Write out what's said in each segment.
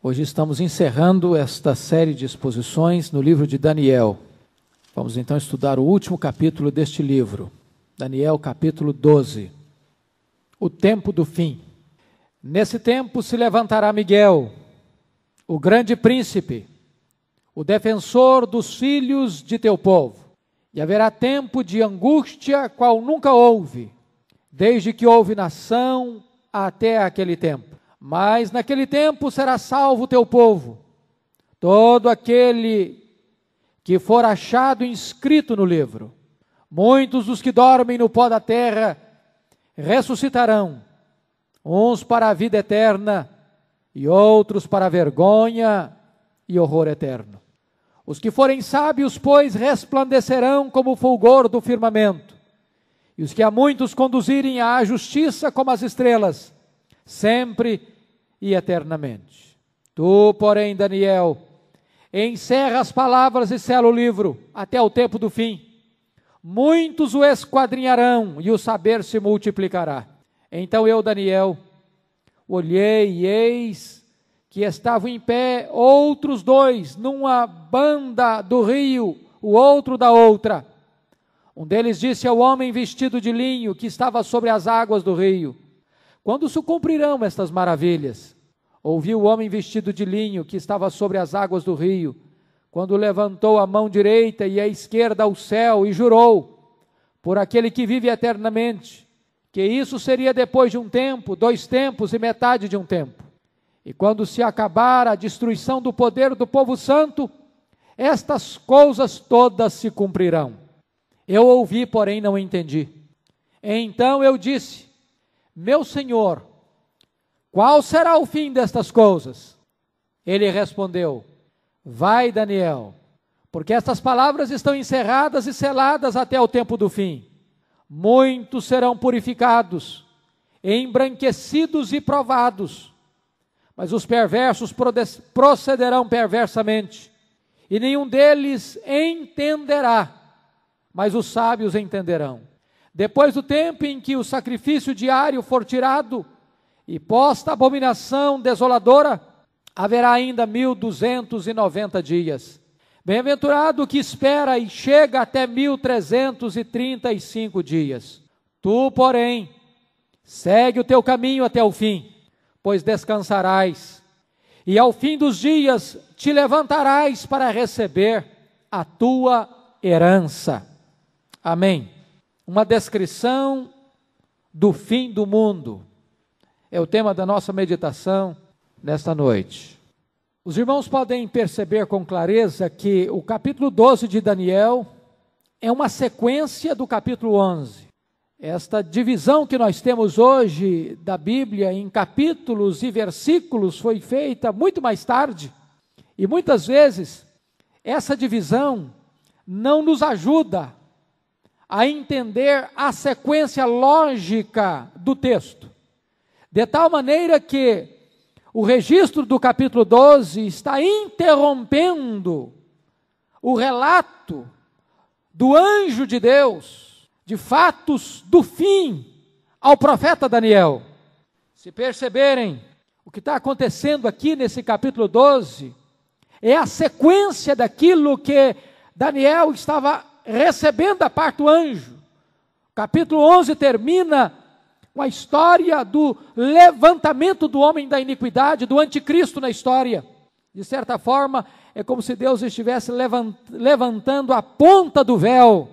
Hoje estamos encerrando esta série de exposições no livro de Daniel. Vamos então estudar o último capítulo deste livro, Daniel capítulo 12. O tempo do fim. Nesse tempo se levantará Miguel, o grande príncipe, o defensor dos filhos de teu povo. E haverá tempo de angústia qual nunca houve, desde que houve nação até aquele tempo. Mas naquele tempo será salvo o teu povo, todo aquele que for achado inscrito no livro. Muitos dos que dormem no pó da terra ressuscitarão, uns para a vida eterna e outros para a vergonha e horror eterno. Os que forem sábios, pois, resplandecerão como o fulgor do firmamento, e os que a muitos conduzirem à justiça como as estrelas, sempre e eternamente. Tu, porém, Daniel, encerra as palavras e sela o livro até o tempo do fim. Muitos o esquadrinharão e o saber se multiplicará. Então eu, Daniel, olhei e eis que estavam em pé outros dois, numa banda do rio, o outro da outra. Um deles disse ao homem vestido de linho que estava sobre as águas do rio: quando se cumprirão estas maravilhas? Ouvi o homem vestido de linho que estava sobre as águas do rio, quando levantou a mão direita e a esquerda ao céu e jurou, por aquele que vive eternamente, que isso seria depois de um tempo, 2 tempos e metade de um tempo. E quando se acabar a destruição do poder do povo santo, estas coisas todas se cumprirão. Eu ouvi, porém não entendi. Então eu disse: meu Senhor, qual será o fim destas coisas? Ele respondeu: vai, Daniel, porque estas palavras estão encerradas e seladas até o tempo do fim. Muitos serão purificados, embranquecidos e provados, mas os perversos procederão perversamente, e nenhum deles entenderá, mas os sábios entenderão. Depois do tempo em que o sacrifício diário for tirado, e posta a abominação desoladora, haverá ainda 1290 dias. Bem-aventurado o que espera e chega até 1335 dias. Tu, porém, segue o teu caminho até o fim, pois descansarás, e ao fim dos dias te levantarás para receber a tua herança. Amém. Uma descrição do fim do mundo é o tema da nossa meditação nesta noite. Os irmãos podem perceber com clareza que o capítulo 12 de Daniel é uma sequência do capítulo 11. Esta divisão que nós temos hoje da Bíblia em capítulos e versículos foi feita muito mais tarde. E muitas vezes essa divisão não nos ajuda a entender a sequência lógica do texto. De tal maneira que o registro do capítulo 12 está interrompendo o relato do anjo de Deus, de fatos do fim, ao profeta Daniel. Se perceberem, o que está acontecendo aqui nesse capítulo 12 é a sequência daquilo que Daniel estava recebendo da parte do anjo. O capítulo 11 termina com a história do levantamento do homem da iniquidade, do anticristo na história. De certa forma, é como se Deus estivesse levantando a ponta do véu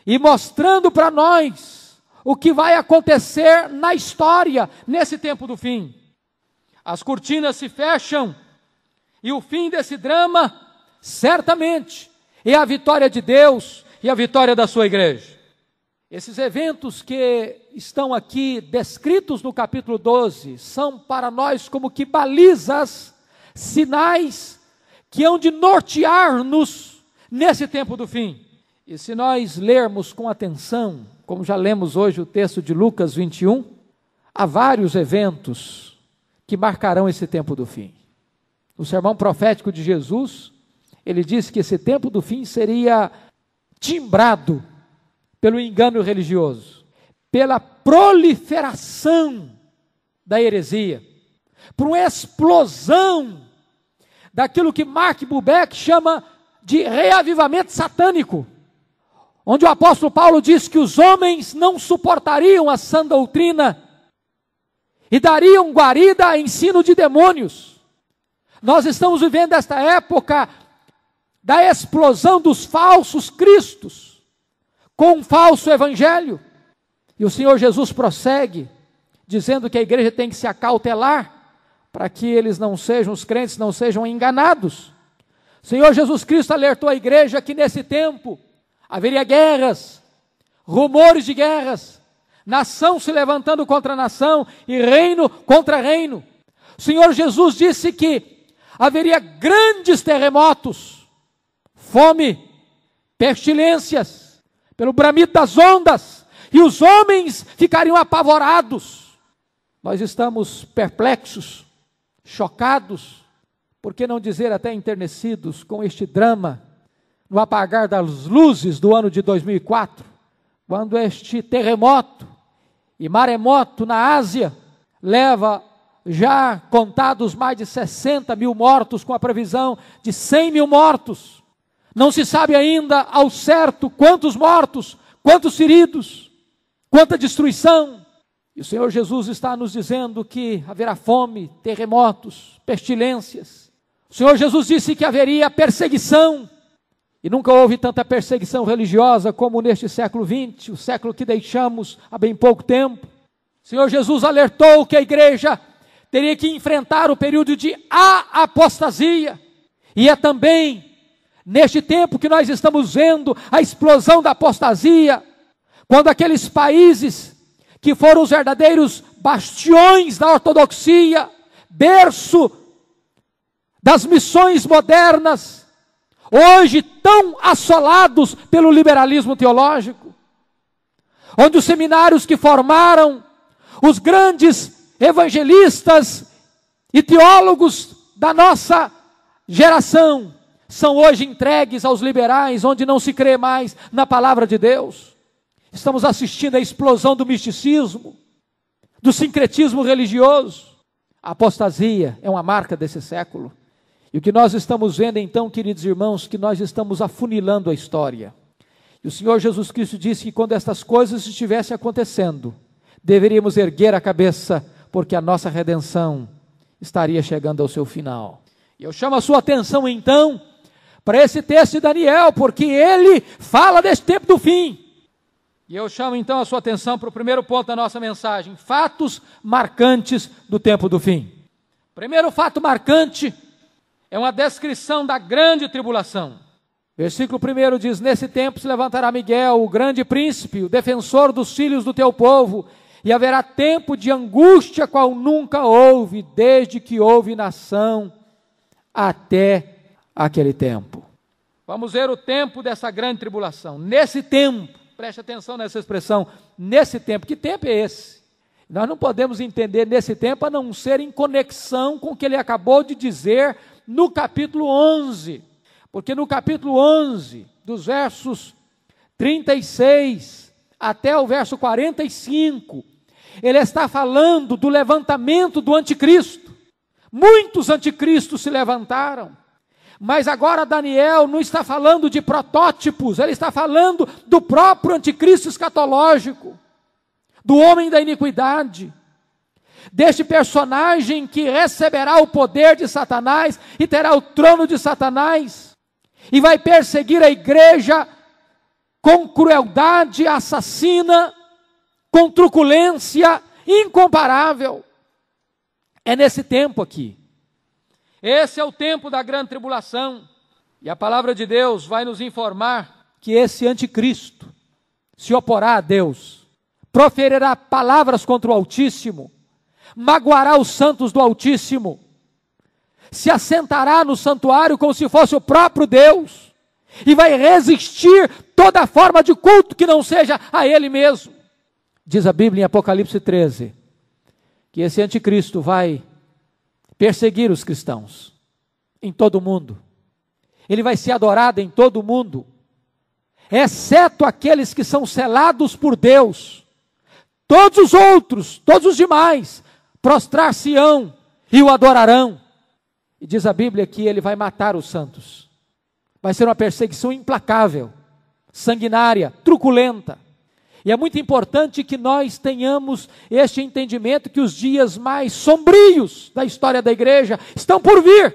e mostrando para nós o que vai acontecer na história nesse tempo do fim. As cortinas se fecham e o fim desse drama, certamente, é a vitória de Deus e a vitória da sua igreja. Esses eventos que estão aqui descritos no capítulo 12 são para nós como que balizas, sinais que hão de nortear-nos nesse tempo do fim. E se nós lermos com atenção, como já lemos hoje o texto de Lucas 21, há vários eventos que marcarão esse tempo do fim. No sermão profético de Jesus, ele disse que esse tempo do fim seria timbrado pelo engano religioso, pela proliferação da heresia, por uma explosão daquilo que Mark Bubeck chama de reavivamento satânico, onde o apóstolo Paulo diz que os homens não suportariam a sã doutrina e dariam guarida a ensino de demônios. Nós estamos vivendo esta época da explosão dos falsos cristos, com um falso evangelho. E o Senhor Jesus prossegue, dizendo que a igreja tem que se acautelar, para que os crentes não sejam enganados. O Senhor Jesus Cristo alertou a igreja que nesse tempo haveria guerras, rumores de guerras, nação se levantando contra nação e reino contra reino. O Senhor Jesus disse que haveria grandes terremotos, fome, pestilências, pelo bramido das ondas, e os homens ficariam apavorados. Nós estamos perplexos, chocados, por que não dizer até enternecidos com este drama, no apagar das luzes do ano de 2004, quando este terremoto e maremoto na Ásia leva já contados mais de 60 mil mortos, com a previsão de 100 mil mortos. Não se sabe ainda ao certo quantos mortos, quantos feridos, quanta destruição. E o Senhor Jesus está nos dizendo que haverá fome, terremotos, pestilências. O Senhor Jesus disse que haveria perseguição, e nunca houve tanta perseguição religiosa como neste século XX, o século que deixamos há bem pouco tempo. O Senhor Jesus alertou que a igreja teria que enfrentar o período de apostasia, e é também neste tempo que nós estamos vendo a explosão da apostasia, quando aqueles países que foram os verdadeiros bastiões da ortodoxia, berço das missões modernas, hoje tão assolados pelo liberalismo teológico, onde os seminários que formaram os grandes evangelistas e teólogos da nossa geração são hoje entregues aos liberais, onde não se crê mais na palavra de Deus. Estamos assistindo à explosão do misticismo, do sincretismo religioso. A apostasia é uma marca desse século. E o que nós estamos vendo então, queridos irmãos, que nós estamos afunilando a história. E o Senhor Jesus Cristo disse que quando estas coisas estivessem acontecendo, deveríamos erguer a cabeça, porque a nossa redenção estaria chegando ao seu final. E eu chamo a sua atenção então para esse texto de Daniel, porque ele fala desse tempo do fim. E eu chamo então a sua atenção para o primeiro ponto da nossa mensagem: fatos marcantes do tempo do fim. Primeiro fato marcante é uma descrição da grande tribulação. Versículo 1 diz: nesse tempo se levantará Miguel, o grande príncipe, o defensor dos filhos do teu povo, e haverá tempo de angústia qual nunca houve, desde que houve nação até aquele tempo. Vamos ver o tempo dessa grande tribulação. Nesse tempo, preste atenção nessa expressão, nesse tempo. Que tempo é esse? Nós não podemos entender nesse tempo a não ser em conexão com o que ele acabou de dizer no capítulo 11. Porque no capítulo 11, dos versos 36 até o verso 45, ele está falando do levantamento do anticristo. Muitos anticristos se levantaram. Mas agora Daniel não está falando de protótipos, ele está falando do próprio anticristo escatológico, do homem da iniquidade, deste personagem que receberá o poder de Satanás e terá o trono de Satanás, e vai perseguir a igreja com crueldade assassina, com truculência incomparável. É nesse tempo aqui. Esse é o tempo da grande tribulação, e a palavra de Deus vai nos informar que esse anticristo se oporá a Deus, proferirá palavras contra o Altíssimo, magoará os santos do Altíssimo, se assentará no santuário como se fosse o próprio Deus, e vai resistir toda forma de culto que não seja a Ele mesmo. Diz a Bíblia em Apocalipse 13, que esse anticristo vai perseguir os cristãos em todo o mundo. Ele vai ser adorado em todo o mundo, exceto aqueles que são selados por Deus. Todos os outros, todos os demais, prostrar-se-ão e o adorarão. E diz a Bíblia que ele vai matar os santos. Vai ser uma perseguição implacável, sanguinária, truculenta. E é muito importante que nós tenhamos este entendimento que os dias mais sombrios da história da igreja estão por vir.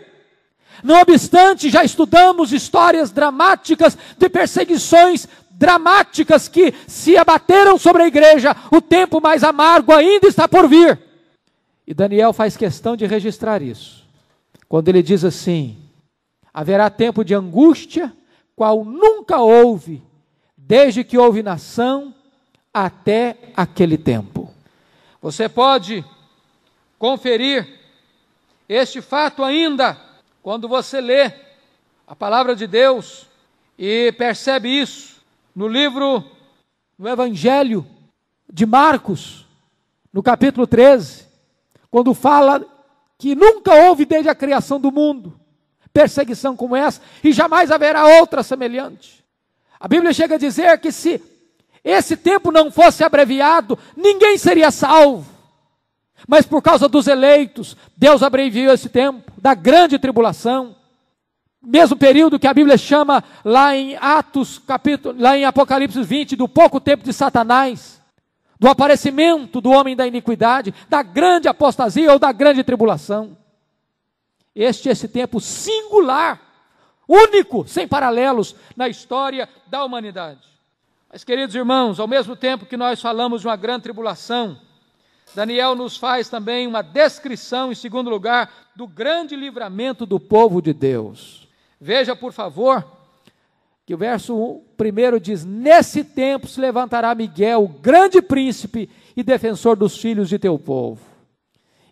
Não obstante, já estudamos histórias dramáticas de perseguições dramáticas que se abateram sobre a igreja. O tempo mais amargo ainda está por vir. E Daniel faz questão de registrar isso. Quando ele diz assim: haverá tempo de angústia, qual nunca houve, desde que houve nação até aquele tempo. Você pode conferir este fato ainda quando você lê a palavra de Deus e percebe isso no Evangelho de Marcos, no capítulo 13, quando fala que nunca houve desde a criação do mundo perseguição como essa, e jamais haverá outra semelhante. A Bíblia chega a dizer que se esse tempo não fosse abreviado, ninguém seria salvo. Mas por causa dos eleitos, Deus abreviou esse tempo da grande tribulação. Mesmo período que a Bíblia chama lá em lá em Apocalipse 20, do pouco tempo de Satanás, do aparecimento do homem da iniquidade, da grande apostasia ou da grande tribulação. Esse tempo singular, único, sem paralelos na história da humanidade. Mas, queridos irmãos, ao mesmo tempo que nós falamos de uma grande tribulação, Daniel nos faz também uma descrição, em segundo lugar, do grande livramento do povo de Deus. Veja, por favor, que o verso 1 diz: nesse tempo se levantará Miguel, o grande príncipe e defensor dos filhos de teu povo.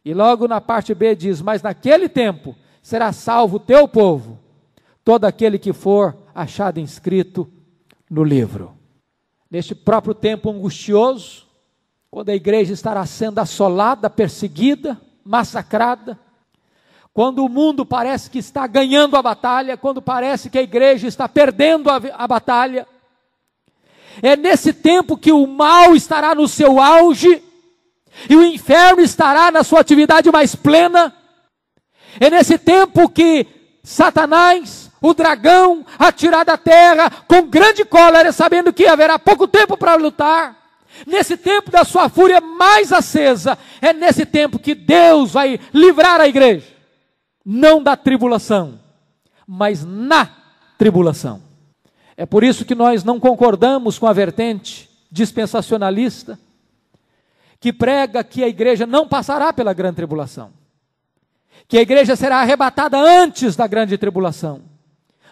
E logo na parte B diz: mas naquele tempo será salvo o teu povo, todo aquele que for achado inscrito no livro. Neste próprio tempo angustioso, quando a igreja estará sendo assolada, perseguida, massacrada, quando o mundo parece que está ganhando a batalha, quando parece que a igreja está perdendo a batalha, é nesse tempo que o mal estará no seu auge, e o inferno estará na sua atividade mais plena. É nesse tempo que Satanás, o dragão, atirado da terra, com grande cólera, sabendo que haverá pouco tempo para lutar, nesse tempo da sua fúria mais acesa, é nesse tempo que Deus vai livrar a igreja, não da tribulação, mas na tribulação. É por isso que nós não concordamos com a vertente dispensacionalista, que prega que a igreja não passará pela grande tribulação, que a igreja será arrebatada antes da grande tribulação.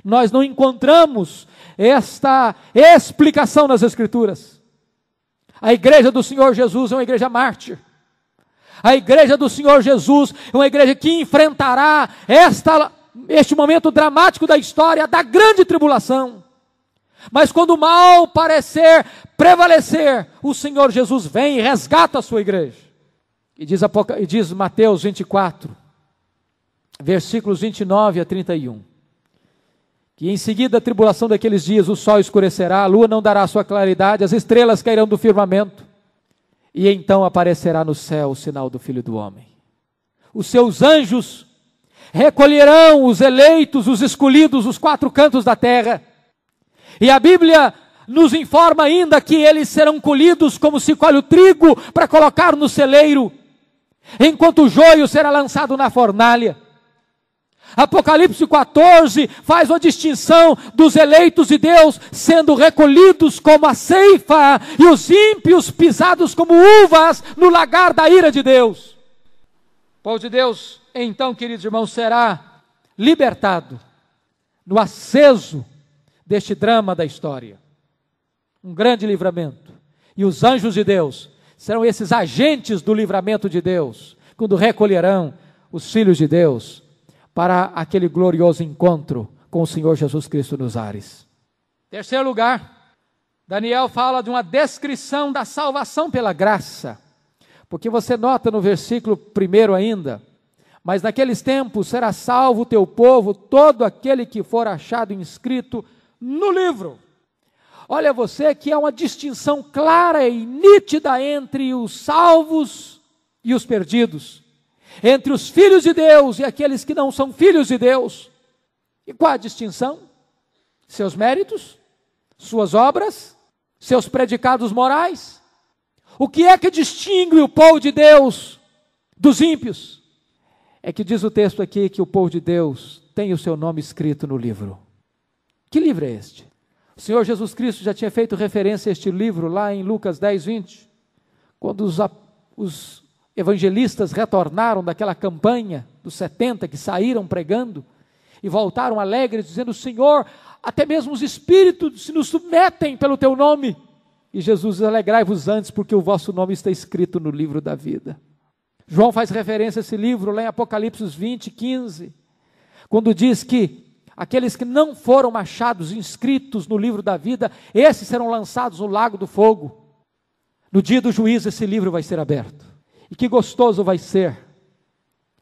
Nós não encontramos esta explicação nas Escrituras. A igreja do Senhor Jesus é uma igreja mártir. A igreja do Senhor Jesus é uma igreja que enfrentará este momento dramático da história da grande tribulação. Mas quando o mal parecer prevalecer, o Senhor Jesus vem e resgata a sua igreja. E diz Mateus 24, versículos 29 a 31. Que em seguida da tribulação daqueles dias o sol escurecerá, a lua não dará sua claridade, as estrelas cairão do firmamento, e então aparecerá no céu o sinal do Filho do Homem. Os seus anjos recolherão os eleitos, os escolhidos, os quatro cantos da terra. E a Bíblia nos informa ainda que eles serão colhidos como se colhe o trigo para colocar no celeiro, enquanto o joio será lançado na fornalha. Apocalipse 14 faz uma distinção dos eleitos de Deus sendo recolhidos como a ceifa e os ímpios pisados como uvas no lagar da ira de Deus. O povo de Deus, então, queridos irmãos, será libertado no aceso deste drama da história. Um grande livramento. E os anjos de Deus serão esses agentes do livramento de Deus, quando recolherão os filhos de Deus para aquele glorioso encontro com o Senhor Jesus Cristo nos ares. Terceiro lugar, Daniel fala de uma descrição da salvação pela graça, porque você nota no versículo 1 ainda: mas naqueles tempos será salvo o teu povo, todo aquele que for achado inscrito no livro. Olha você que há uma distinção clara e nítida entre os salvos e os perdidos, entre os filhos de Deus e aqueles que não são filhos de Deus. E qual a distinção? Seus méritos, suas obras, seus predicados morais. O que é que distingue o povo de Deus dos ímpios? É que diz o texto aqui que o povo de Deus tem o seu nome escrito no livro. Que livro é este? O Senhor Jesus Cristo já tinha feito referência a este livro lá em Lucas 10, 20, quando os evangelistas retornaram daquela campanha dos 70 que saíram pregando e voltaram alegres dizendo: Senhor, até mesmo os espíritos se nos submetem pelo teu nome. E Jesus diz: alegrai-vos antes, porque o vosso nome está escrito no livro da vida. João faz referência a esse livro lá em Apocalipse 20, 15, quando diz que aqueles que não foram achados inscritos no livro da vida, esses serão lançados no lago do fogo. No dia do juízo esse livro vai ser aberto. E que gostoso vai ser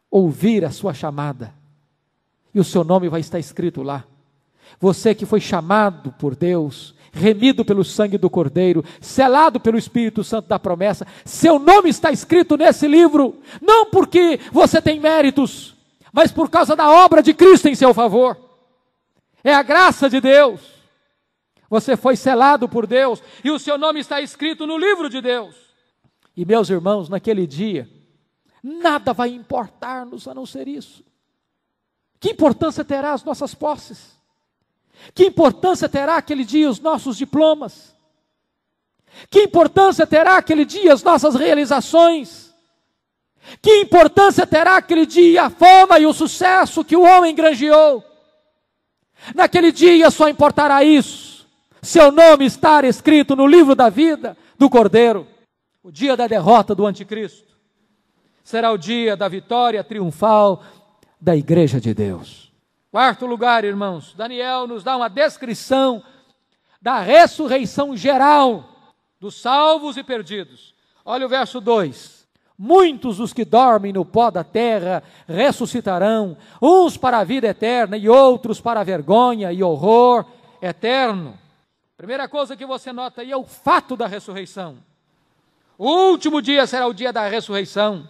ouvir a sua chamada, e o seu nome vai estar escrito lá. Você que foi chamado por Deus, remido pelo sangue do Cordeiro, selado pelo Espírito Santo da promessa, seu nome está escrito nesse livro, não porque você tem méritos, mas por causa da obra de Cristo em seu favor. É a graça de Deus. Você foi selado por Deus e o seu nome está escrito no livro de Deus. E meus irmãos, naquele dia, nada vai importar-nos a não ser isso. Que importância terá as nossas posses? Que importância terá aquele dia os nossos diplomas? Que importância terá aquele dia as nossas realizações? Que importância terá aquele dia a fama e o sucesso que o homem granjeou? Naquele dia só importará isso: seu nome estar escrito no livro da vida do Cordeiro. O dia da derrota do anticristo será o dia da vitória triunfal da igreja de Deus. Quarto lugar, irmãos, Daniel nos dá uma descrição da ressurreição geral dos salvos e perdidos. Olha o verso 2. Muitos dos que dormem no pó da terra ressuscitarão, uns para a vida eterna e outros para a vergonha e horror eterno. Primeira coisa que você nota aí é o fato da ressurreição. O último dia será o dia da ressurreição.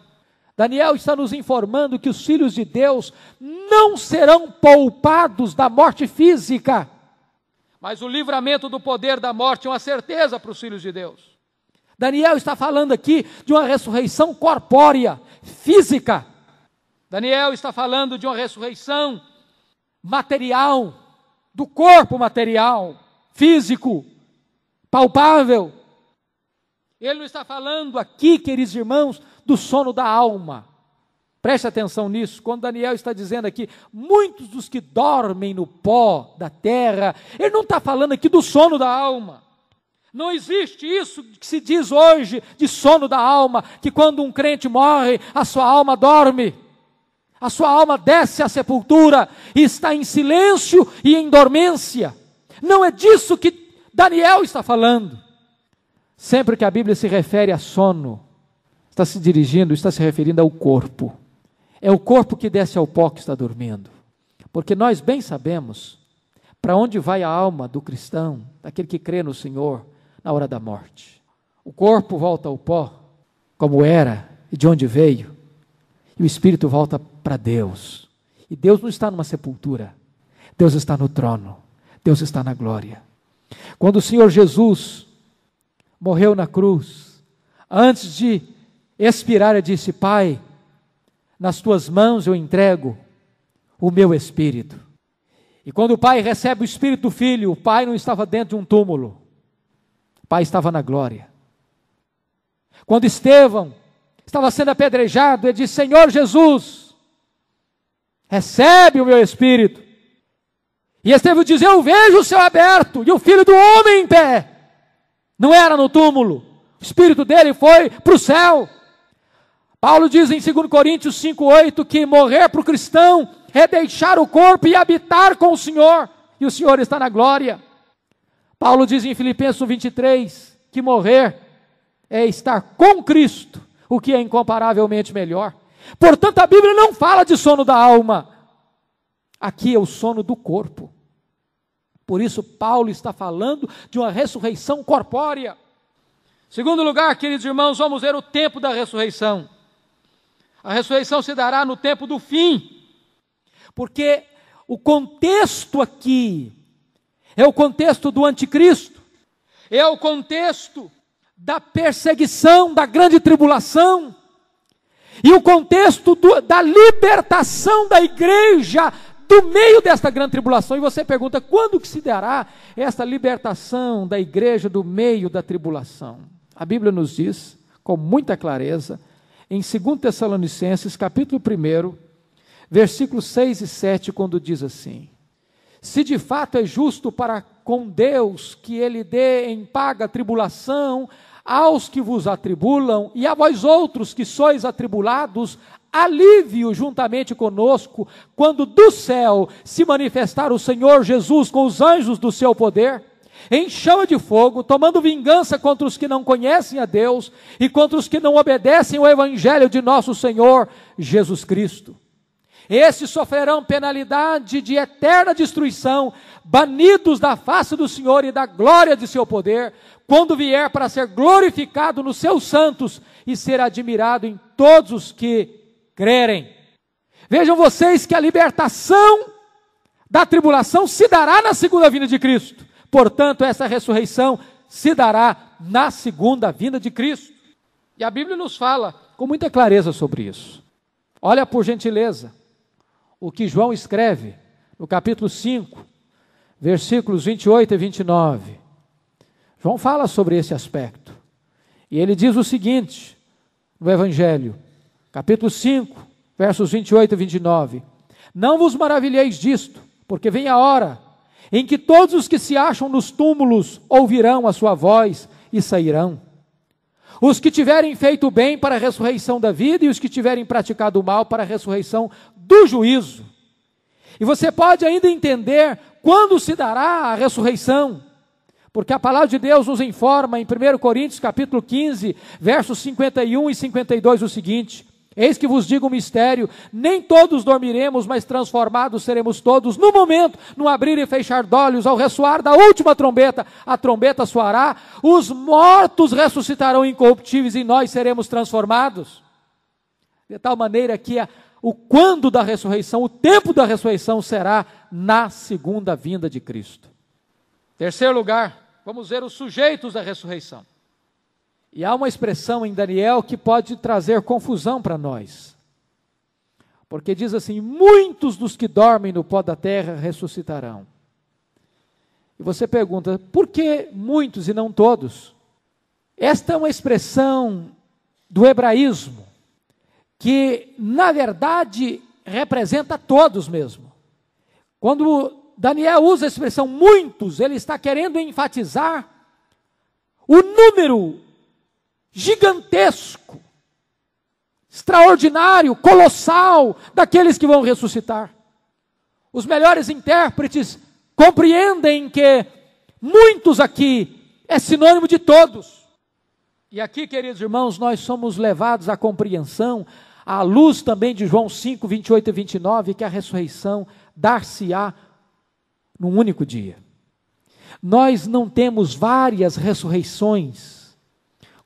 Daniel está nos informando que os filhos de Deus não serão poupados da morte física, mas o livramento do poder da morte é uma certeza para os filhos de Deus. Daniel está falando aqui de uma ressurreição corpórea, física. Daniel está falando de uma ressurreição material, do corpo material, físico, palpável. Ele não está falando aqui, queridos irmãos, do sono da alma. Preste atenção nisso, quando Daniel está dizendo aqui, muitos dos que dormem no pó da terra, ele não está falando aqui do sono da alma. Não existe isso que se diz hoje de sono da alma, que quando um crente morre, a sua alma dorme. A sua alma desce à sepultura e está em silêncio e em dormência. Não é disso que Daniel está falando. Sempre que a Bíblia se refere a sono, está se referindo ao corpo. É o corpo que desce ao pó que está dormindo. Porque nós bem sabemos para onde vai a alma do cristão, daquele que crê no Senhor, na hora da morte. O corpo volta ao pó, como era e de onde veio, e o espírito volta para Deus. E Deus não está numa sepultura, Deus está no trono, Deus está na glória. Quando o Senhor Jesus morreu na cruz, antes de expirar, ele disse: Pai, nas tuas mãos eu entrego o meu espírito. E quando o Pai recebe o espírito do Filho, o Pai não estava dentro de um túmulo, o Pai estava na glória. Quando Estevão estava sendo apedrejado, ele disse: Senhor Jesus, recebe o meu espírito. E Estevão diz: eu vejo o céu aberto e o Filho do Homem em pé. Não era no túmulo, o espírito dele foi para o céu. Paulo diz em 2 Coríntios 5,8 que morrer para o cristão é deixar o corpo e habitar com o Senhor, e o Senhor está na glória. Paulo diz em Filipenses 23 que morrer é estar com Cristo, o que é incomparavelmente melhor. Portanto, a Bíblia não fala de sono da alma, aqui é o sono do corpo. Por isso Paulo está falando de uma ressurreição corpórea. Segundo lugar, queridos irmãos, vamos ver o tempo da ressurreição. A ressurreição se dará no tempo do fim, porque o contexto aqui é o contexto do anticristo, é o contexto da perseguição, da grande tribulação, e o contexto da libertação da igreja do meio desta grande tribulação. E você pergunta, quando que se dará esta libertação da igreja do meio da tribulação? A Bíblia nos diz, com muita clareza, em 2 Tessalonicenses, capítulo 1, versículos 6 e 7, quando diz assim: se de fato é justo para com Deus que Ele dê em paga a tribulação aos que vos atribulam, e a vós outros que sois atribulados, alívio juntamente conosco, quando do céu se manifestar o Senhor Jesus com os anjos do seu poder, em chama de fogo, tomando vingança contra os que não conhecem a Deus, e contra os que não obedecem ao evangelho de nosso Senhor Jesus Cristo. Esses sofrerão penalidade de eterna destruição, banidos da face do Senhor e da glória de seu poder, quando vier para ser glorificado nos seus santos e ser admirado em todos os que crerem. Vejam vocês que a libertação da tribulação se dará na segunda vinda de Cristo. Portanto, essa ressurreição se dará na segunda vinda de Cristo. E a Bíblia nos fala com muita clareza sobre isso. Olha, por gentileza, o que João escreve no capítulo 5, versículos 28 e 29. João fala sobre esse aspecto. E ele diz o seguinte, no Evangelho, capítulo 5, versos 28 e 29. Não vos maravilheis disto, porque vem a hora em que todos os que se acham nos túmulos ouvirão a sua voz e sairão. Os que tiverem feito o bem para a ressurreição da vida, e os que tiverem praticado o mal para a ressurreição do juízo. E você pode ainda entender quando se dará a ressurreição, porque a palavra de Deus nos informa em 1 Coríntios capítulo 15, versos 51 e 52 o seguinte: eis que vos digo um mistério, nem todos dormiremos, mas transformados seremos todos, no momento, no abrir e fechar de olhos, ao ressoar da última trombeta, a trombeta soará, os mortos ressuscitarão incorruptíveis e nós seremos transformados. De tal maneira que o quando da ressurreição, o tempo da ressurreição será na segunda vinda de Cristo. Terceiro lugar, vamos ver os sujeitos da ressurreição. E há uma expressão em Daniel que pode trazer confusão para nós. Porque diz assim: muitos dos que dormem no pó da terra ressuscitarão. E você pergunta, por que muitos e não todos? Esta é uma expressão do hebraísmo, que na verdade representa todos mesmo. Quando Daniel usa a expressão muitos, ele está querendo enfatizar o número gigantesco, extraordinário, colossal daqueles que vão ressuscitar. Os melhores intérpretes compreendem que muitos aqui é sinônimo de todos. E aqui, queridos irmãos, nós somos levados à compreensão, à luz também de João 5, 28 e 29, que a ressurreição dar-se-á num único dia. Nós não temos várias ressurreições,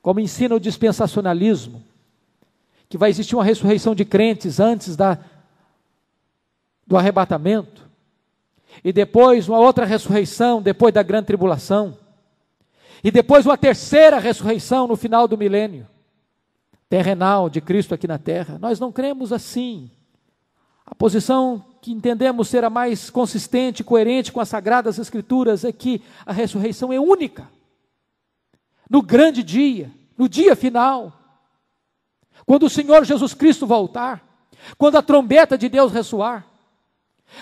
como ensina o dispensacionalismo, que vai existir uma ressurreição de crentes antes do arrebatamento, e depois uma outra ressurreição depois da grande tribulação, e depois uma terceira ressurreição no final do milênio terrenal de Cristo aqui na terra. Nós não cremos assim. A posição que entendemos ser a mais consistente, coerente com as Sagradas Escrituras é que a ressurreição é única. No grande dia, no dia final, quando o Senhor Jesus Cristo voltar, quando a trombeta de Deus ressoar,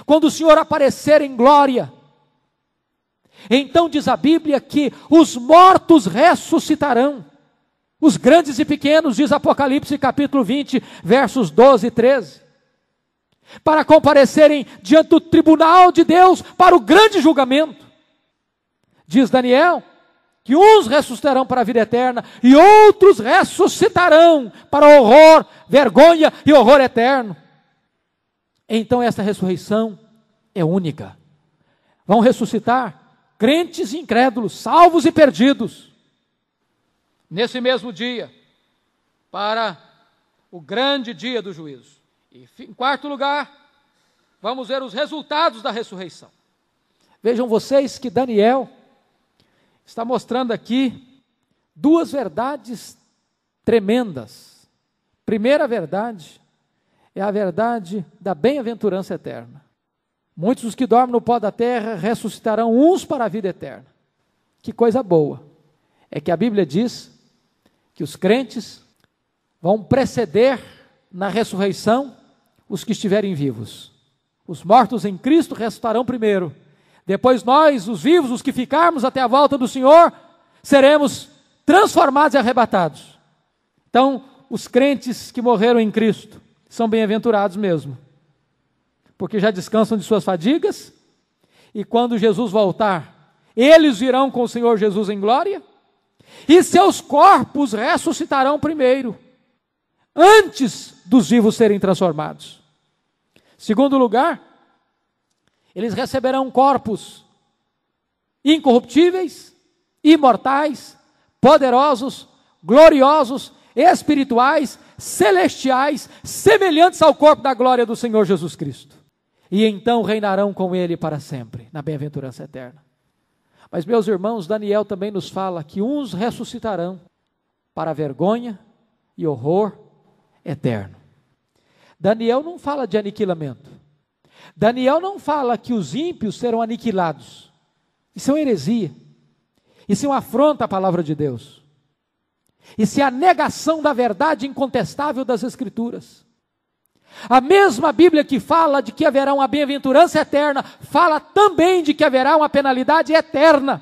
quando o Senhor aparecer em glória, então diz a Bíblia que os mortos ressuscitarão, os grandes e pequenos, diz Apocalipse capítulo 20, versos 12 e 13, para comparecerem diante do tribunal de Deus para o grande julgamento. Diz Daniel que uns ressuscitarão para a vida eterna e outros ressuscitarão para horror, vergonha e horror eterno. Então essa ressurreição é única. Vão ressuscitar crentes e incrédulos, salvos e perdidos, nesse mesmo dia, para o grande dia do juízo. E em quarto lugar, vamos ver os resultados da ressurreição. Vejam vocês que Daniel está mostrando aqui duas verdades tremendas. Primeira verdade é a verdade da bem-aventurança eterna. Muitos dos que dormem no pó da terra ressuscitarão uns para a vida eterna. Que coisa boa é que a Bíblia diz que os crentes vão preceder na ressurreição os que estiverem vivos. Os mortos em Cristo ressuscitarão primeiro. Depois nós, os vivos, os que ficarmos até a volta do Senhor, seremos transformados e arrebatados. Então, os crentes que morreram em Cristo são bem-aventurados mesmo, porque já descansam de suas fadigas, e quando Jesus voltar, eles virão com o Senhor Jesus em glória, e seus corpos ressuscitarão primeiro, antes dos vivos serem transformados. Segundo lugar, eles receberão corpos incorruptíveis, imortais, poderosos, gloriosos, espirituais, celestiais, semelhantes ao corpo da glória do Senhor Jesus Cristo. E então reinarão com Ele para sempre, na bem-aventurança eterna. Mas, meus irmãos, Daniel também nos fala que uns ressuscitarão para a vergonha e horror eterno. Daniel não fala de aniquilamento. Daniel não fala que os ímpios serão aniquilados. Isso é uma heresia. Isso é uma afronta à palavra de Deus. Isso é a negação da verdade incontestável das Escrituras. A mesma Bíblia que fala de que haverá uma bem-aventurança eterna, fala também de que haverá uma penalidade eterna,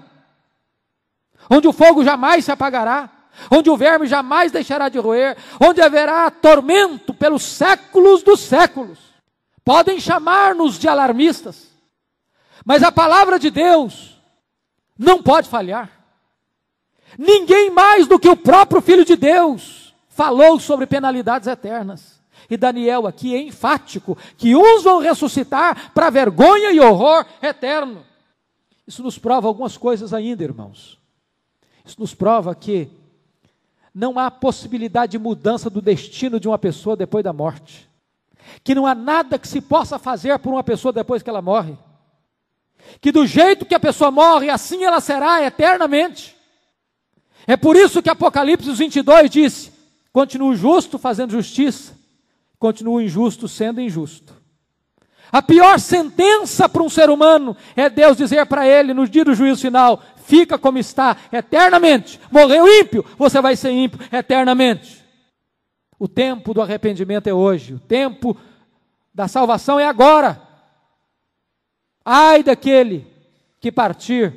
onde o fogo jamais se apagará, onde o verme jamais deixará de roer, onde haverá tormento pelos séculos dos séculos. Podem chamar-nos de alarmistas, mas a palavra de Deus não pode falhar. Ninguém mais do que o próprio Filho de Deus falou sobre penalidades eternas. E Daniel aqui é enfático, que uns vão ressuscitar para vergonha e horror eterno. Isso nos prova algumas coisas ainda, irmãos. Isso nos prova que não há possibilidade de mudança do destino de uma pessoa depois da morte. Que não há nada que se possa fazer por uma pessoa depois que ela morre. Que do jeito que a pessoa morre, assim ela será eternamente. É por isso que Apocalipse 22 disse: continua o justo fazendo justiça, continua o injusto sendo injusto. A pior sentença para um ser humano é Deus dizer para ele no dia do juízo final: fica como está eternamente. Morreu ímpio, você vai ser ímpio eternamente. O tempo do arrependimento é hoje, o tempo da salvação é agora. Ai daquele que partir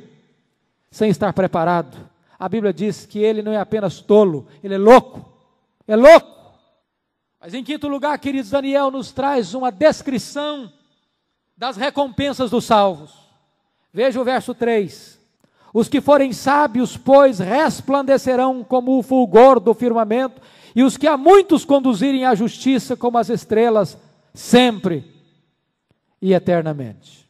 sem estar preparado. A Bíblia diz que ele não é apenas tolo, ele é louco. É louco. Mas em quinto lugar, queridos, Daniel nos traz uma descrição das recompensas dos salvos. Veja o verso 3. Os que forem sábios, pois, resplandecerão como o fulgor do firmamento, e os que a muitos conduzirem à justiça como as estrelas, sempre e eternamente.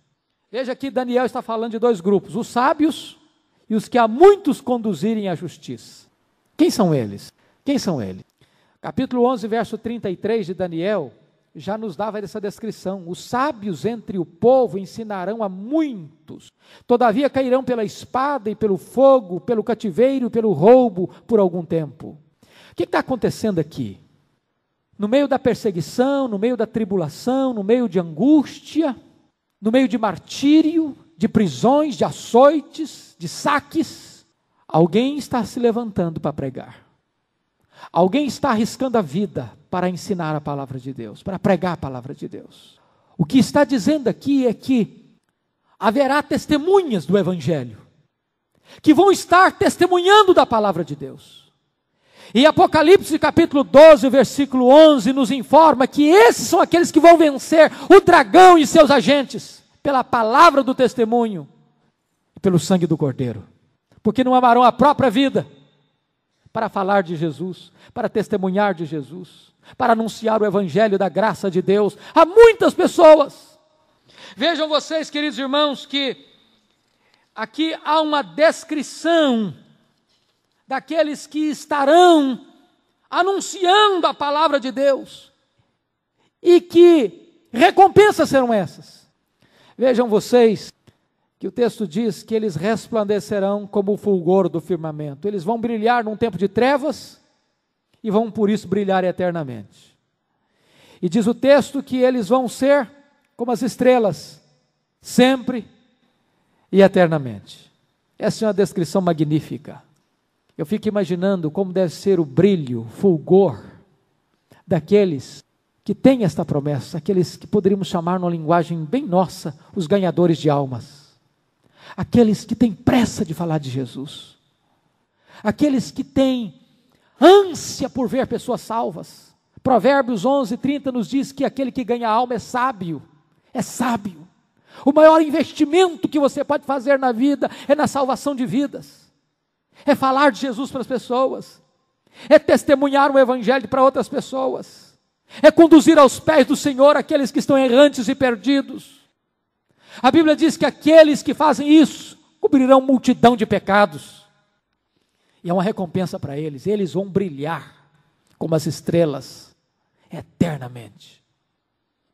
Veja que Daniel está falando de dois grupos, os sábios e os que a muitos conduzirem à justiça. Quem são eles? Quem são eles? Capítulo 11, verso 33 de Daniel, já nos dava essa descrição. Os sábios entre o povo ensinarão a muitos, todavia cairão pela espada e pelo fogo, pelo cativeiro e pelo roubo por algum tempo. O que está acontecendo aqui? No meio da perseguição, no meio da tribulação, no meio de angústia, no meio de martírio, de prisões, de açoites, de saques, alguém está se levantando para pregar. Alguém está arriscando a vida para ensinar a palavra de Deus, para pregar a palavra de Deus. O que está dizendo aqui é que haverá testemunhas do Evangelho, que vão estar testemunhando da palavra de Deus. E Apocalipse capítulo 12, versículo 11, nos informa que esses são aqueles que vão vencer o dragão e seus agentes, pela palavra do testemunho e pelo sangue do Cordeiro. Porque não amarão a própria vida para falar de Jesus, para testemunhar de Jesus, para anunciar o Evangelho da graça de Deus a muitas pessoas. Vejam vocês, queridos irmãos, que aqui há uma descrição daqueles que estarão anunciando a palavra de Deus. E que recompensas serão essas? Vejam vocês que o texto diz que eles resplandecerão como o fulgor do firmamento. Eles vão brilhar num tempo de trevas e vão por isso brilhar eternamente. E diz o texto que eles vão ser como as estrelas, sempre e eternamente. Essa é uma descrição magnífica. Eu fico imaginando como deve ser o brilho, fulgor daqueles que têm esta promessa, aqueles que poderíamos chamar numa linguagem bem nossa, os ganhadores de almas. Aqueles que têm pressa de falar de Jesus. Aqueles que têm ânsia por ver pessoas salvas. Provérbios 11:30 nos diz que aquele que ganha alma é sábio. É sábio. O maior investimento que você pode fazer na vida é na salvação de vidas. É falar de Jesus para as pessoas. É testemunhar o evangelho para outras pessoas. É conduzir aos pés do Senhor aqueles que estão errantes e perdidos. A Bíblia diz que aqueles que fazem isso cobrirão multidão de pecados. E é uma recompensa para eles. Eles vão brilhar como as estrelas eternamente.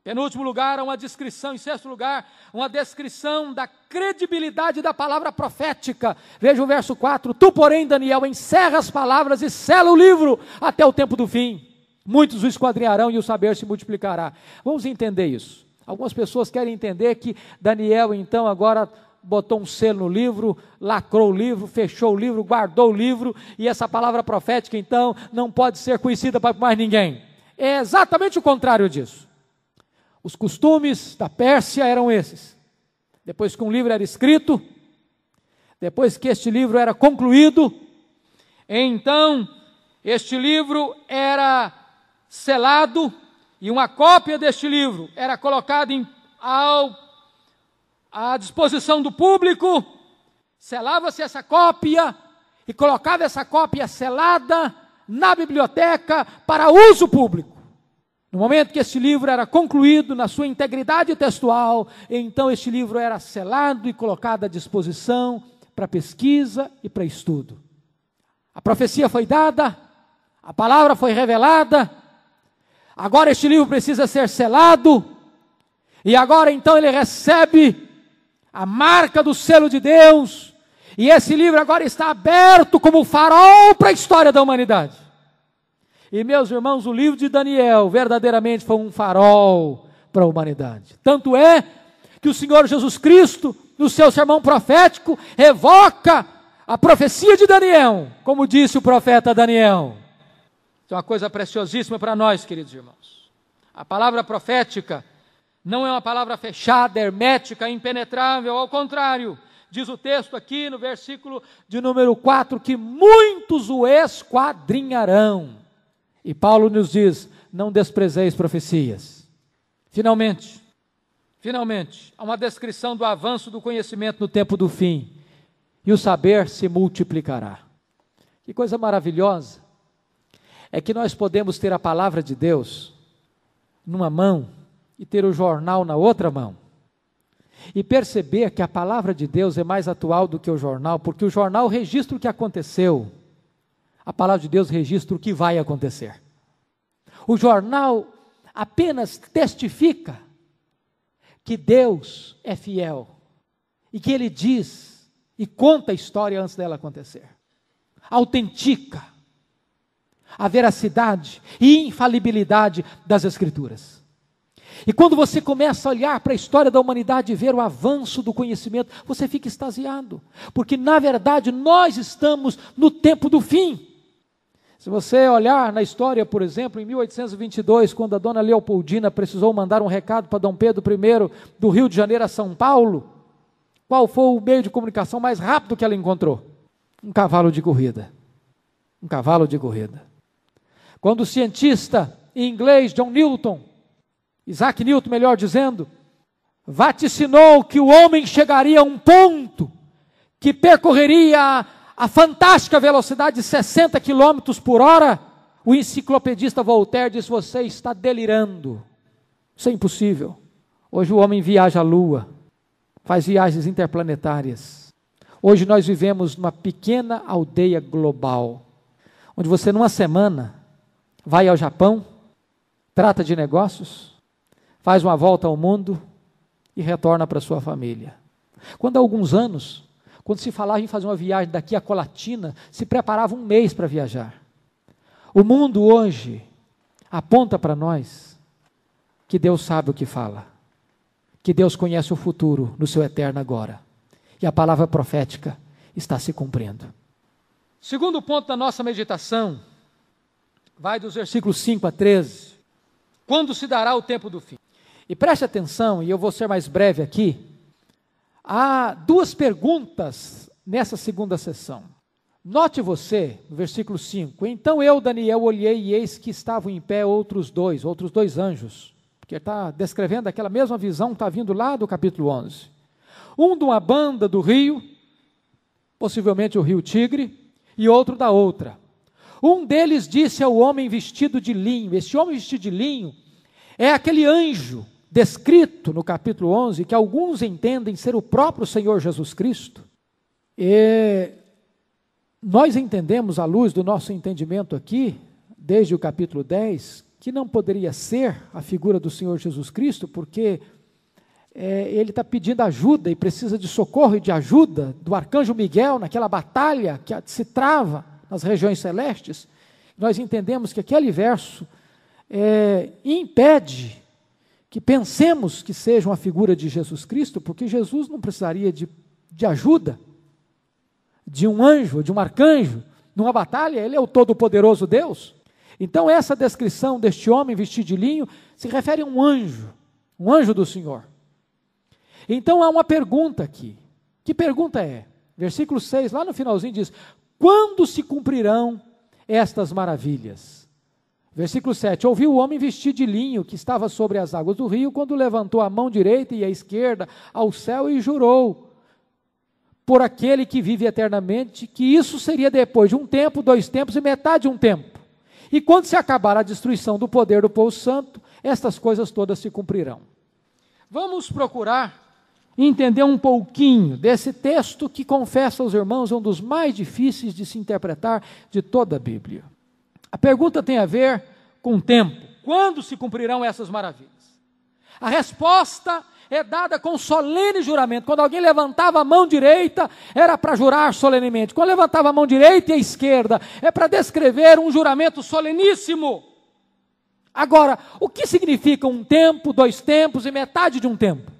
Penúltimo lugar, uma descrição. Em sexto lugar, uma descrição da credibilidade da palavra profética. Veja o verso 4. Tu, porém, Daniel, encerra as palavras e sela o livro até o tempo do fim. Muitos o esquadrinharão e o saber se multiplicará. Vamos entender isso. Algumas pessoas querem entender que Daniel, então, agora botou um selo no livro, lacrou o livro, fechou o livro, guardou o livro, e essa palavra profética, então, não pode ser conhecida para mais ninguém. É exatamente o contrário disso. Os costumes da Pérsia eram esses. Depois que um livro era escrito, depois que este livro era concluído, então, este livro era selado, e uma cópia deste livro era colocada à disposição do público, selava-se essa cópia e colocava essa cópia selada na biblioteca para uso público. No momento que este livro era concluído na sua integridade textual, então este livro era selado e colocado à disposição para pesquisa e para estudo. A profecia foi dada, a palavra foi revelada, agora este livro precisa ser selado, e agora então ele recebe a marca do selo de Deus, e esse livro agora está aberto como farol para a história da humanidade. E meus irmãos, o livro de Daniel verdadeiramente foi um farol para a humanidade. Tanto é que o Senhor Jesus Cristo, no seu sermão profético, evoca a profecia de Daniel, como disse o profeta Daniel. Isso é uma coisa preciosíssima para nós, queridos irmãos. A palavra profética não é uma palavra fechada, hermética, impenetrável, ao contrário. Diz o texto aqui no versículo de número 4, que muitos o esquadrinharão. E Paulo nos diz, não desprezeis profecias. Finalmente, há uma descrição do avanço do conhecimento no tempo do fim. E o saber se multiplicará. Que coisa maravilhosa é que nós podemos ter a palavra de Deus numa mão e ter o jornal na outra mão. E perceber que a palavra de Deus é mais atual do que o jornal, porque o jornal registra o que aconteceu. A palavra de Deus registra o que vai acontecer. O jornal apenas testifica que Deus é fiel e que Ele diz e conta a história antes dela acontecer. Autentica a veracidade e infalibilidade das Escrituras. E quando você começa a olhar para a história da humanidade e ver o avanço do conhecimento, você fica extasiado, porque na verdade nós estamos no tempo do fim. Se você olhar na história, por exemplo, em 1822, quando a dona Leopoldina precisou mandar um recado para Dom Pedro I do Rio de Janeiro a São Paulo, qual foi o meio de comunicação mais rápido que ela encontrou? Um cavalo de corrida. Um cavalo de corrida. Quando o cientista inglês John Newton, Isaac Newton, melhor dizendo, vaticinou que o homem chegaria a um ponto que percorreria a fantástica velocidade de 60 km por hora, o enciclopedista Voltaire disse, você está delirando, isso é impossível. Hoje o homem viaja à Lua, faz viagens interplanetárias. Hoje nós vivemos numa pequena aldeia global, onde você numa semana vai ao Japão, trata de negócios, faz uma volta ao mundo e retorna para sua família. Quando há alguns anos, quando se falava em fazer uma viagem daqui a Colatina, se preparava um mês para viajar. O mundo hoje aponta para nós que Deus sabe o que fala, que Deus conhece o futuro no seu eterno agora. E a palavra profética está se cumprindo. Segundo ponto da nossa meditação, vai dos versículos 5 a 13. Quando se dará o tempo do fim? E preste atenção, e eu vou ser mais breve aqui. Há duas perguntas nessa segunda sessão. Note você, no versículo 5. Então eu, Daniel, olhei e eis que estavam em pé outros dois anjos. Porque está descrevendo aquela mesma visão que está vindo lá do capítulo 11. Um de uma banda do rio, possivelmente o rio Tigre, e outro da outra. Um deles disse ao homem vestido de linho. Esse homem vestido de linho é aquele anjo descrito no capítulo 11, que alguns entendem ser o próprio Senhor Jesus Cristo. E nós entendemos, à luz do nosso entendimento aqui, desde o capítulo 10, que não poderia ser a figura do Senhor Jesus Cristo, porque ele está pedindo ajuda e precisa de socorro e de ajuda do arcanjo Miguel naquela batalha que se trava nas regiões celestes. Nós entendemos que aquele verso impede que pensemos que seja uma figura de Jesus Cristo, porque Jesus não precisaria de ajuda de um anjo, de um arcanjo, numa batalha. Ele é o todo-poderoso Deus. Então essa descrição deste homem vestido de linho se refere a um anjo do Senhor. Então há uma pergunta aqui. Que pergunta é? Versículo 6, lá no finalzinho diz: quando se cumprirão estas maravilhas? Versículo 7, ouviu o homem vestido de linho que estava sobre as águas do rio, quando levantou a mão direita e a esquerda ao céu e jurou por aquele que vive eternamente, que isso seria depois de um tempo, 2 tempos e metade de um tempo. E quando se acabar a destruição do poder do povo santo, estas coisas todas se cumprirão. Vamos procurar entender um pouquinho desse texto que, confesso aos irmãos, é um dos mais difíceis de se interpretar de toda a Bíblia. A pergunta tem a ver com o tempo. Quando se cumprirão essas maravilhas? A resposta é dada com solene juramento. Quando alguém levantava a mão direita, era para jurar solenemente. Quando levantava a mão direita e a esquerda, é para descrever um juramento soleníssimo. Agora, o que significa um tempo, 2 tempos e metade de um tempo?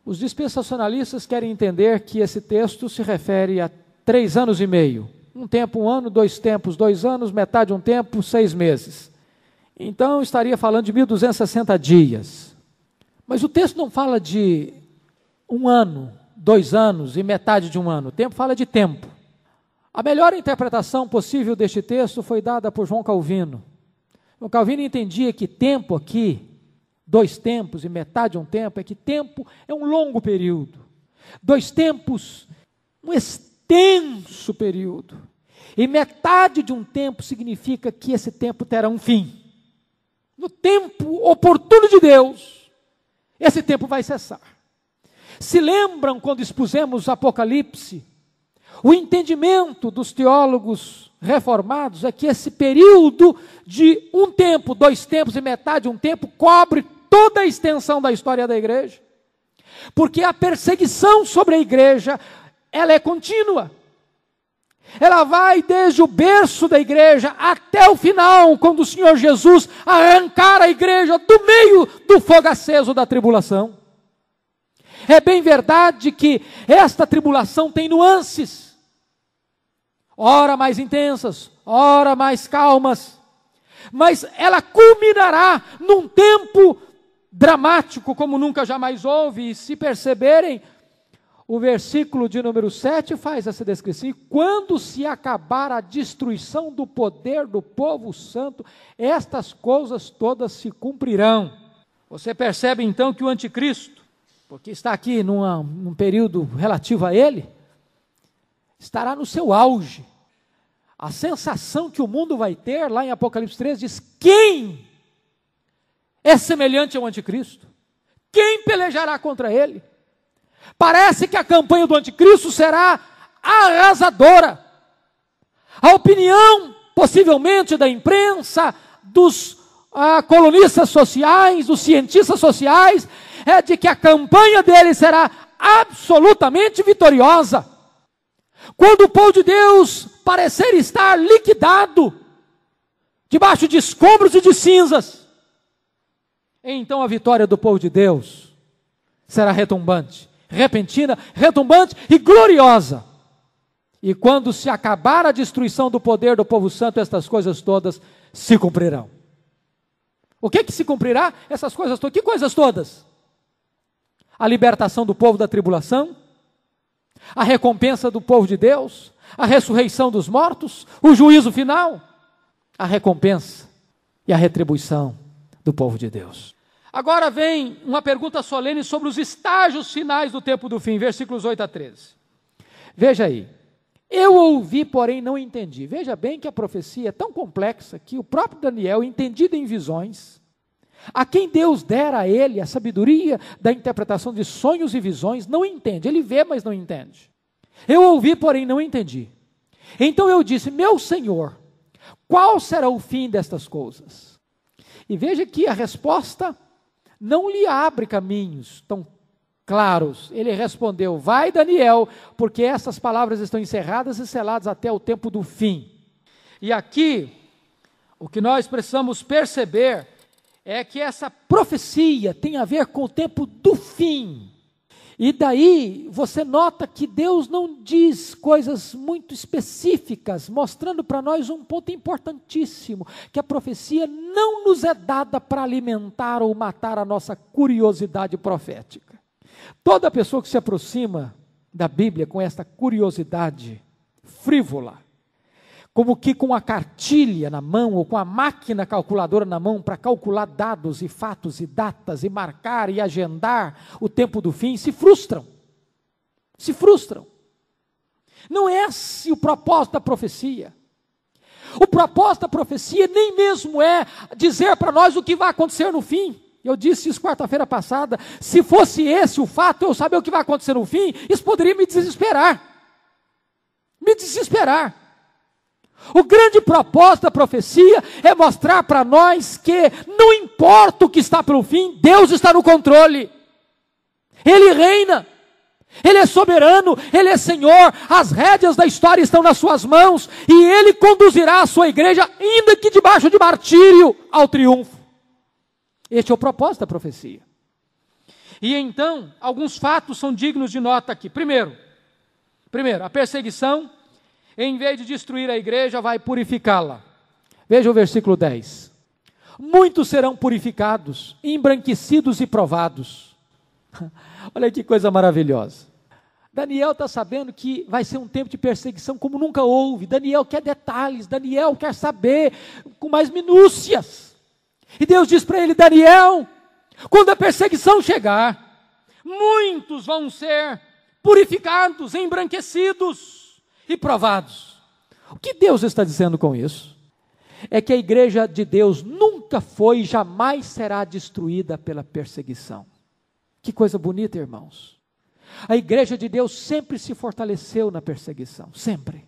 Os dispensacionalistas querem entender que esse texto se refere a 3 anos e meio. Um tempo, 1 ano, 2 tempos, 2 anos, metade de um tempo, 6 meses. Então, estaria falando de 1260 dias. Mas o texto não fala de 1 ano, 2 anos e metade de 1 ano. O tempo fala de tempo. A melhor interpretação possível deste texto foi dada por João Calvino. João Calvino entendia que tempo aqui, 2 tempos e metade de um tempo, é que tempo é um longo período. 2 tempos, um extenso período. E metade de um tempo significa que esse tempo terá um fim. No tempo oportuno de Deus, esse tempo vai cessar. Se lembram quando expusemos Apocalipse? O entendimento dos teólogos reformados é que esse período de 1 tempo, 2 tempos e metade de um tempo cobre toda a extensão da história da igreja. Porque a perseguição sobre a igreja, ela é contínua. Ela vai desde o berço da igreja até o final, quando o Senhor Jesus arrancar a igreja do meio do fogo aceso da tribulação. É bem verdade que esta tribulação tem nuances, ora mais intensas, ora mais calmas, mas ela culminará num tempo dramático como nunca jamais houve. E se perceberem, o versículo de número 7 faz essa descrição: e quando se acabar a destruição do poder do povo santo, estas coisas todas se cumprirão. Você percebe então que o anticristo, porque está aqui num período relativo a ele, estará no seu auge. A sensação que o mundo vai ter, lá em Apocalipse 13, diz: quem é semelhante ao anticristo? Quem pelejará contra ele? Parece que a campanha do anticristo será arrasadora. A opinião, possivelmente, da imprensa, dos colunistas sociais, dos cientistas sociais, é de que a campanha dele será absolutamente vitoriosa. Quando o povo de Deus parecer estar liquidado, debaixo de escombros e de cinzas, então a vitória do povo de Deus será retumbante, repentina, retumbante e gloriosa. E quando se acabar a destruição do poder do povo santo, estas coisas todas se cumprirão. O que se cumprirá? Essas coisas todas. Que coisas todas? A libertação do povo da tribulação, a recompensa do povo de Deus, a ressurreição dos mortos, o juízo final, a recompensa e a retribuição do povo de Deus. Agora vem uma pergunta solene sobre os estágios finais do tempo do fim, versículos 8 a 13. Veja aí. Eu ouvi, porém não entendi. Veja bem que a profecia é tão complexa que o próprio Daniel, entendido em visões, a quem Deus dera a ele a sabedoria da interpretação de sonhos e visões, não entende. Ele vê, mas não entende. Eu ouvi, porém não entendi. Então eu disse, meu Senhor, qual será o fim destas coisas? E veja que a resposta não lhe abre caminhos tão claros. Ele respondeu, vai Daniel, porque essas palavras estão encerradas e seladas até o tempo do fim. E aqui, o que nós precisamos perceber é que essa profecia tem a ver com o tempo do fim. E daí você nota que Deus não diz coisas muito específicas, mostrando para nós um ponto importantíssimo, que a profecia não nos é dada para alimentar ou matar a nossa curiosidade profética. Toda pessoa que se aproxima da Bíblia com esta curiosidade frívola, como que com a cartilha na mão ou com a máquina calculadora na mão para calcular dados e fatos e datas e marcar e agendar o tempo do fim, se frustram. Se frustram. Não é esse o propósito da profecia. O propósito da profecia nem mesmo é dizer para nós o que vai acontecer no fim. Eu disse isso quarta-feira passada. Se fosse esse o fato, eu saber o que vai acontecer no fim, isso poderia me desesperar. Me desesperar. O grande propósito da profecia é mostrar para nós que não importa o que está pelo fim, Deus está no controle. Ele reina, Ele é soberano, Ele é Senhor, as rédeas da história estão nas suas mãos e Ele conduzirá a sua igreja, ainda que debaixo de martírio, ao triunfo. Este é o propósito da profecia. E então, alguns fatos são dignos de nota aqui. Primeiro, a perseguição, em vez de destruir a igreja, vai purificá-la. Veja o versículo 10. Muitos serão purificados, embranquecidos e provados. Olha que coisa maravilhosa. Daniel está sabendo que vai ser um tempo de perseguição como nunca houve. Daniel quer detalhes, Daniel quer saber com mais minúcias. E Deus diz para ele, Daniel, quando a perseguição chegar, muitos vão ser purificados, embranquecidos e provados. O que Deus está dizendo com isso? É que a igreja de Deus nunca foi e jamais será destruída pela perseguição. Que coisa bonita, irmãos. A igreja de Deus sempre se fortaleceu na perseguição, sempre.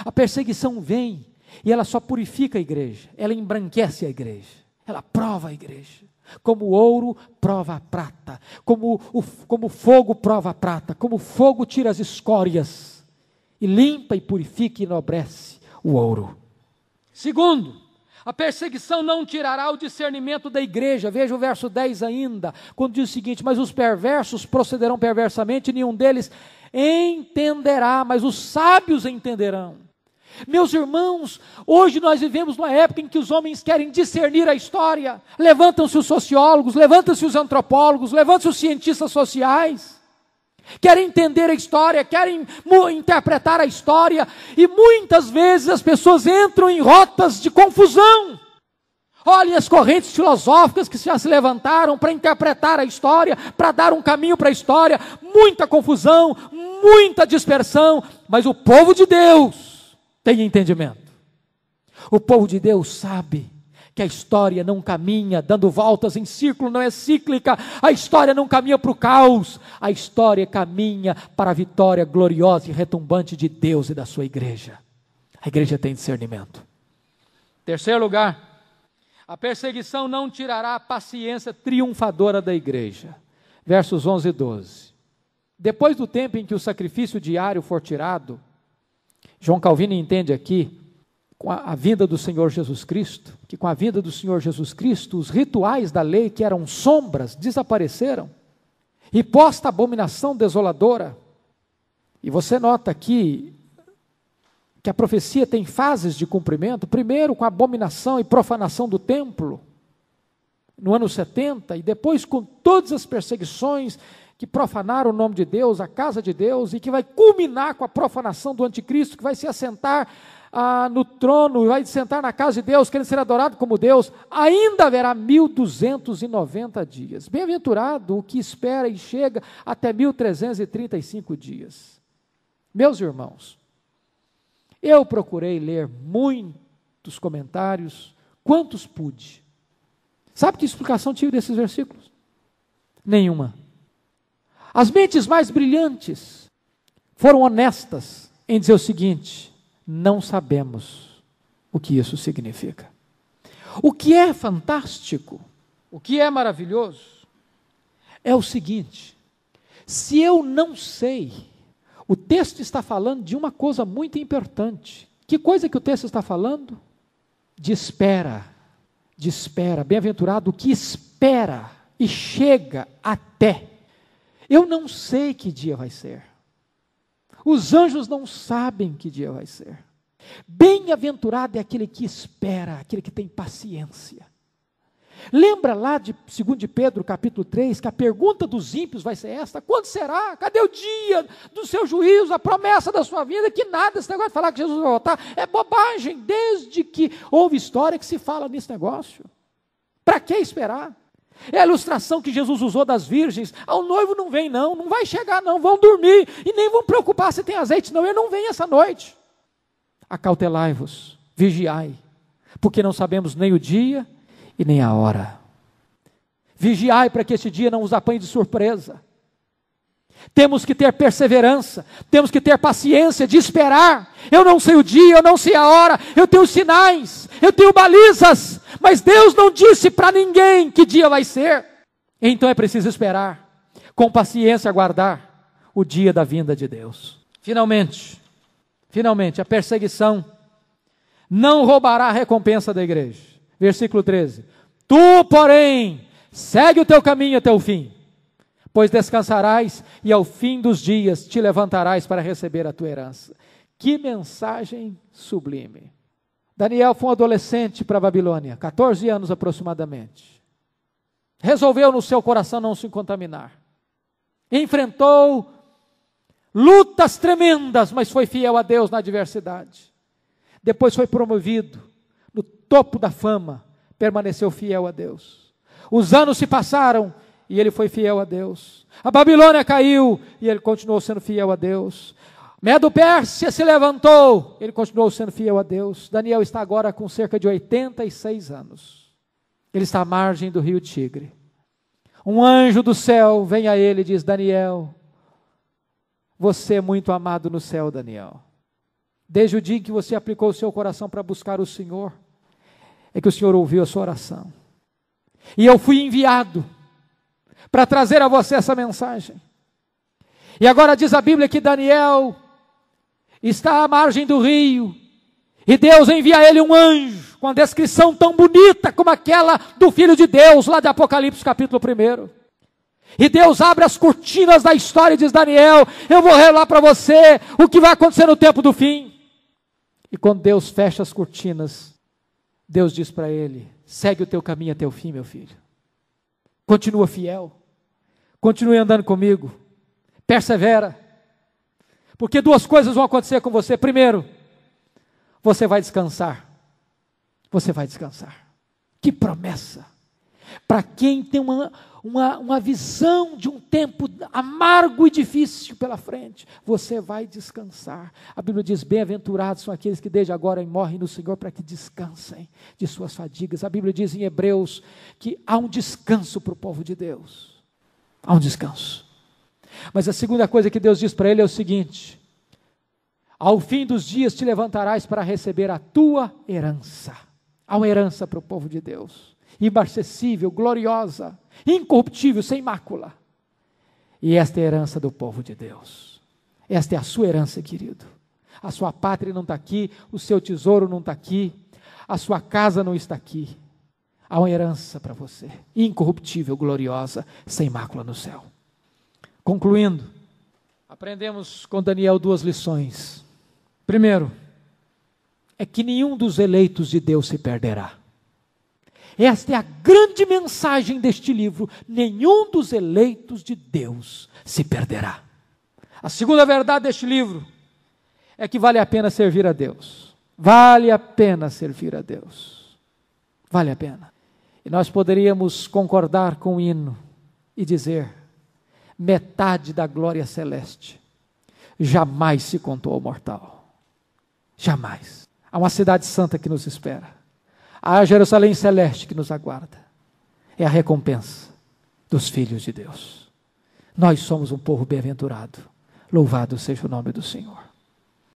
A perseguição vem e ela só purifica a igreja, ela embranquece a igreja, ela prova a igreja. Como o ouro prova a prata, como o fogo prova a prata, como o fogo tira as escórias, e limpa e purifica e enobrece o ouro. Segundo, a perseguição não tirará o discernimento da igreja. Veja o verso 10 ainda, quando diz o seguinte, mas os perversos procederão perversamente, nenhum deles entenderá, mas os sábios entenderão. Meus irmãos, hoje nós vivemos numa época em que os homens querem discernir a história. Levantam-se os sociólogos, levantam-se os antropólogos, levantam-se os cientistas sociais. Querem entender a história, querem interpretar a história, e muitas vezes as pessoas entram em rotas de confusão. Olhem as correntes filosóficas que já se levantaram para interpretar a história, para dar um caminho para a história, muita confusão, muita dispersão, mas o povo de Deus tem entendimento. O povo de Deus sabe que a história não caminha dando voltas em círculo, não é cíclica, a história não caminha para o caos, a história caminha para a vitória gloriosa e retumbante de Deus e da sua igreja. A igreja tem discernimento. Terceiro lugar, A perseguição não tirará a paciência triunfadora da igreja. Versos 11 e 12. Depois do tempo em que o sacrifício diário for tirado, João Calvino entende aqui, com a vinda do Senhor Jesus Cristo, que com a vinda do Senhor Jesus Cristo, os rituais da lei que eram sombras desapareceram, e posta a abominação desoladora. E você nota aqui que a profecia tem fases de cumprimento, primeiro com a abominação e profanação do templo, no ano 70, e depois com todas as perseguições que profanaram o nome de Deus, a casa de Deus, e que vai culminar com a profanação do anticristo, que vai se assentar no trono, vai sentar na casa de Deus, querendo ser adorado como Deus. Ainda haverá 1290 dias. Bem-aventurado o que espera e chega até 1335 dias. Meus irmãos, eu procurei ler muitos comentários, quantos pude. Sabe que explicação tive desses versículos? Nenhuma. As mentes mais brilhantes foram honestas em dizer o seguinte: não sabemos o que isso significa. O que é fantástico, o que é maravilhoso, é o seguinte: se eu não sei, o texto está falando de uma coisa muito importante. Que coisa que o texto está falando? De espera, de espera. Bem-aventurado o que espera e chega até. Eu não sei que dia vai ser. Os anjos não sabem que dia vai ser. Bem-aventurado é aquele que espera, aquele que tem paciência. Lembra lá de 2 de Pedro, capítulo 3, que a pergunta dos ímpios vai ser esta: quando será? Cadê o dia do seu juízo, a promessa da sua vida? Que nada, esse negócio de falar que Jesus vai voltar é bobagem, desde que houve história que se fala nesse negócio. Para que esperar? É a ilustração que Jesus usou das virgens. O noivo não vem não, não vai chegar não, vão dormir, e nem vão preocupar se tem azeite não, ele não vem essa noite. Acautelai-vos, vigiai, porque não sabemos nem o dia e nem a hora. Vigiai para que este dia não os apanhe de surpresa. Temos que ter perseverança, temos que ter paciência de esperar. Eu não sei o dia, eu não sei a hora, eu tenho sinais, eu tenho balizas, mas Deus não disse para ninguém que dia vai ser. Então é preciso esperar, com paciência aguardar o dia da vinda de Deus. Finalmente, a perseguição não roubará a recompensa da igreja. Versículo 13: tu, porém, segue o teu caminho até o fim, pois descansarás e ao fim dos dias te levantarás para receber a tua herança. Que mensagem sublime. Daniel foi um adolescente para a Babilônia, 14 anos aproximadamente. Resolveu no seu coração não se contaminar. Enfrentou lutas tremendas, mas foi fiel a Deus na adversidade. Depois foi promovido no topo da fama, permaneceu fiel a Deus. Os anos se passaram e ele foi fiel a Deus. A Babilônia caiu e ele continuou sendo fiel a Deus. Medo-Pérsia se levantou, ele continuou sendo fiel a Deus. Daniel está agora com cerca de 86 anos. Ele está à margem do rio Tigre. Um anjo do céu vem a ele e diz: Daniel, você é muito amado no céu, Daniel. Desde o dia em que você aplicou o seu coração para buscar o Senhor, é que o Senhor ouviu a sua oração. E eu fui enviado para trazer a você essa mensagem. E agora diz a Bíblia que Daniel está à margem do rio, e Deus envia a ele um anjo, com a descrição tão bonita como aquela do Filho de Deus, lá de Apocalipse capítulo 1. E Deus abre as cortinas da história e diz: Daniel, eu vou revelar para você o que vai acontecer no tempo do fim. E quando Deus fecha as cortinas, Deus diz para ele: segue o teu caminho até o fim, meu filho. Continua fiel, continue andando comigo, persevera, porque duas coisas vão acontecer com você. Primeiro, você vai descansar. Você vai descansar. Que promessa! Para quem tem uma visão de um tempo amargo e difícil pela frente, você vai descansar. A Bíblia diz: bem-aventurados são aqueles que desde agora morrem no Senhor, para que descansem de suas fadigas. A Bíblia diz em Hebreus que há um descanso para o povo de Deus. Há um descanso. Mas a segunda coisa que Deus diz para ele é o seguinte: ao fim dos dias te levantarás para receber a tua herança. Há uma herança para o povo de Deus, imarcessível, gloriosa, incorruptível, sem mácula. E esta é a herança do povo de Deus. Esta é a sua herança, querido. A sua pátria não está aqui, o seu tesouro não está aqui, a sua casa não está aqui. Há uma herança para você, incorruptível, gloriosa, sem mácula no céu. Concluindo, aprendemos com Daniel 2 lições. Primeiro, é que nenhum dos eleitos de Deus se perderá. Esta é a grande mensagem deste livro: nenhum dos eleitos de Deus se perderá. A segunda verdade deste livro é que vale a pena servir a Deus. Vale a pena servir a Deus. Vale a pena. E nós poderíamos concordar com o hino e dizer: metade da glória celeste jamais se contou ao mortal. Jamais. Há uma cidade santa que nos espera. Há a Jerusalém celeste que nos aguarda. É a recompensa dos filhos de Deus. Nós somos um povo bem-aventurado. Louvado seja o nome do Senhor.